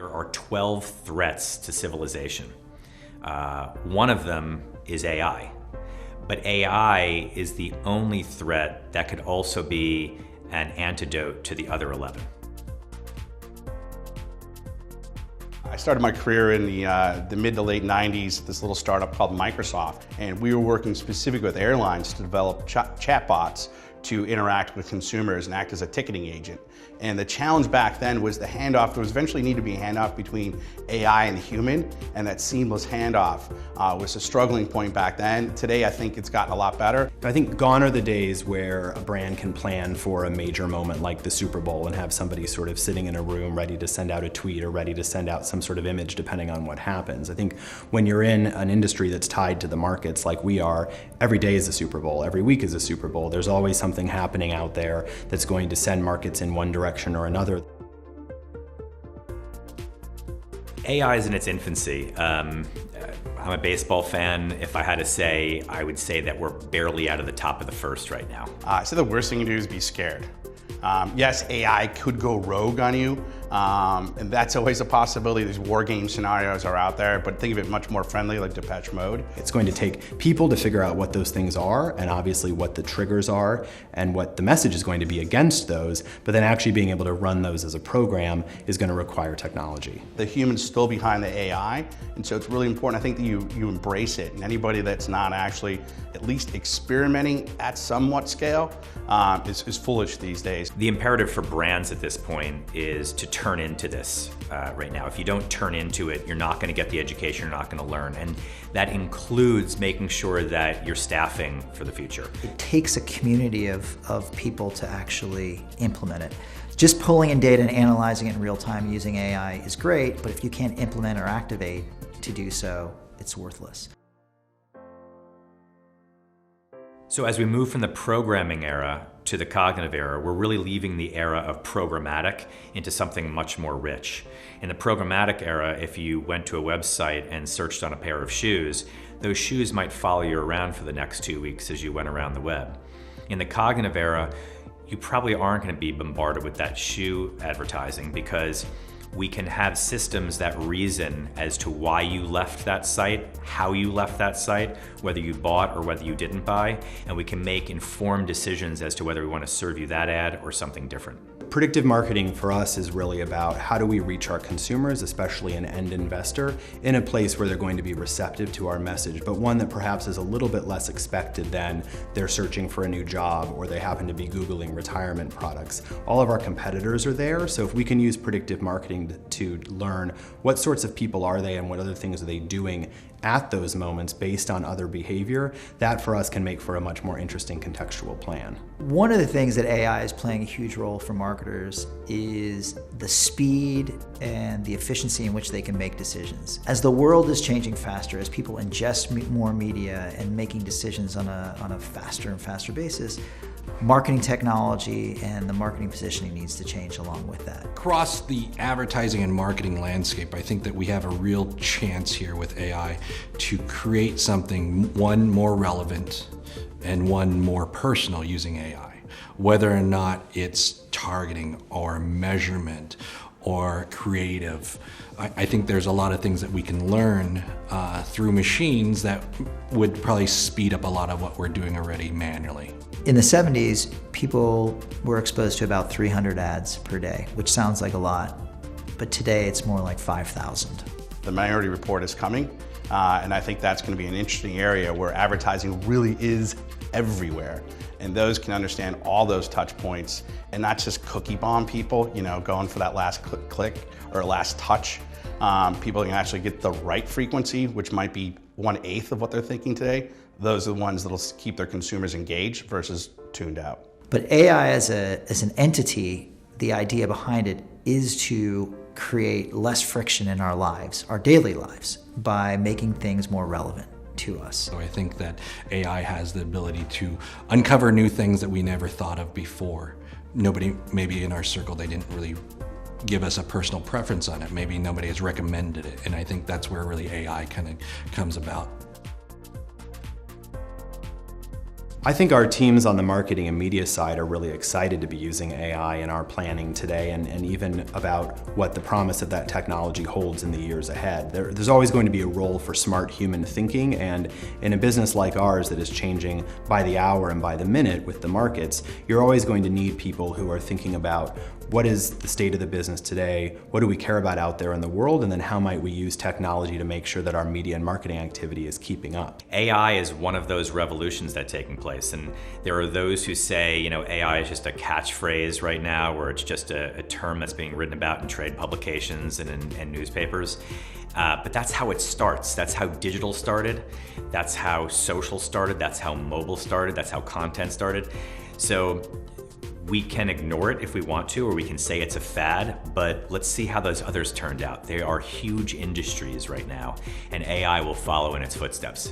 There are 12 threats to civilization. One of them is AI. But AI is the only threat that could also be an antidote to the other 11. I started my career in the mid to late 90s at this little startup called Microsoft, and we were working specifically with airlines to develop chatbots to interact with consumers and act as a ticketing agent. And the challenge back then was the handoff. There was eventually need to be a handoff between AI and the human, and that seamless handoff was a struggling point back then. Today, I think it's gotten a lot better. I think gone are the days where a brand can plan for a major moment like the Super Bowl and have somebody sort of sitting in a room ready to send out a tweet or ready to send out some sort of image depending on what happens. I think when you're in an industry that's tied to the markets like we are, every day is a Super Bowl, every week is a Super Bowl. There's always something happening out there that's going to send markets in one direction or another. AI is in its infancy. I'm a baseball fan. If I had to say, I would say that we're barely out of the top of the first right now. So the worst thing you do is be scared. Yes, AI could go rogue on you, and that's always a possibility. These war game scenarios are out there, but think of it much more friendly, like Depeche Mode. It's going to take people to figure out what those things are, and obviously what the triggers are, and what the message is going to be against those, but then actually being able to run those as a program is going to require technology. The human's still behind the AI, and so it's really important, I think, that you embrace it, and anybody that's not actually at least experimenting at somewhat scale is foolish these days. The imperative for brands at this point is to turn into this right now. If you don't turn into it, you're not going to get the education, you're not going to learn. And that includes making sure that you're staffing for the future. It takes a community of people to actually implement it. Just pulling in data and analyzing it in real time using AI is great, but if you can't implement or activate to do so, it's worthless. So as we move from the programming era to the cognitive era, we're really leaving the era of programmatic into something much more rich. In the programmatic era, if you went to a website and searched on a pair of shoes, those shoes might follow you around for the next 2 weeks as you went around the web. In the cognitive era, you probably aren't going to be bombarded with that shoe advertising because we can have systems that reason as to why you left that site, how you left that site, whether you bought or whether you didn't buy, and we can make informed decisions as to whether we want to serve you that ad or something different. Predictive marketing for us is really about how do we reach our consumers, especially an end investor, in a place where they're going to be receptive to our message, but one that perhaps is a little bit less expected than they're searching for a new job or they happen to be Googling retirement products. All of our competitors are there, so if we can use predictive marketing to learn what sorts of people are they and what other things are they doing at those moments based on other behavior, that for us can make for a much more interesting contextual plan. One of the things that AI is playing a huge role for marketers is the speed and the efficiency in which they can make decisions. As the world is changing faster, as people ingest more media and making decisions on a faster and faster basis, marketing technology and the marketing positioning needs to change along with that. Across the advertising and marketing landscape, I think that we have a real chance here with AI to create something, one, more relevant and one more personal using AI. Whether or not it's targeting or measurement or creative, I think there's a lot of things that we can learn through machines that would probably speed up a lot of what we're doing already manually. In the 70s, people were exposed to about 300 ads per day, which sounds like a lot, but today it's more like 5,000. The Minority Report is coming, and I think that's going to be an interesting area where advertising really is everywhere. And those can understand all those touch points and not just cookie bomb people, going for that last click or last touch. People can actually get the right frequency, which might be 1/8 of what they're thinking today. Those are the ones that'll keep their consumers engaged versus tuned out. But AI as an entity, the idea behind it is to create less friction in our lives, our daily lives, by making things more relevant to us. So I think that AI has the ability to uncover new things that we never thought of before. Nobody, maybe in our circle, they didn't really give us a personal preference on it. Maybe nobody has recommended it. And I think that's where really AI kind of comes about. I think our teams on the marketing and media side are really excited to be using AI in our planning today and even about what the promise of that technology holds in the years ahead. There's always going to be a role for smart human thinking, and in a business like ours that is changing by the hour and by the minute with the markets, you're always going to need people who are thinking about what is the state of the business today, what do we care about out there in the world, and then how might we use technology to make sure that our media and marketing activity is keeping up. AI is one of those revolutions that's taking place, and there are those who say, you know, AI is just a catchphrase right now, or it's just a term that's being written about in trade publications and in newspapers. But that's how it starts. That's how digital started. That's how social started. That's how mobile started. That's how content started. So we can ignore it if we want to, or we can say it's a fad, but let's see how those others turned out. They are huge industries right now, and AI will follow in its footsteps.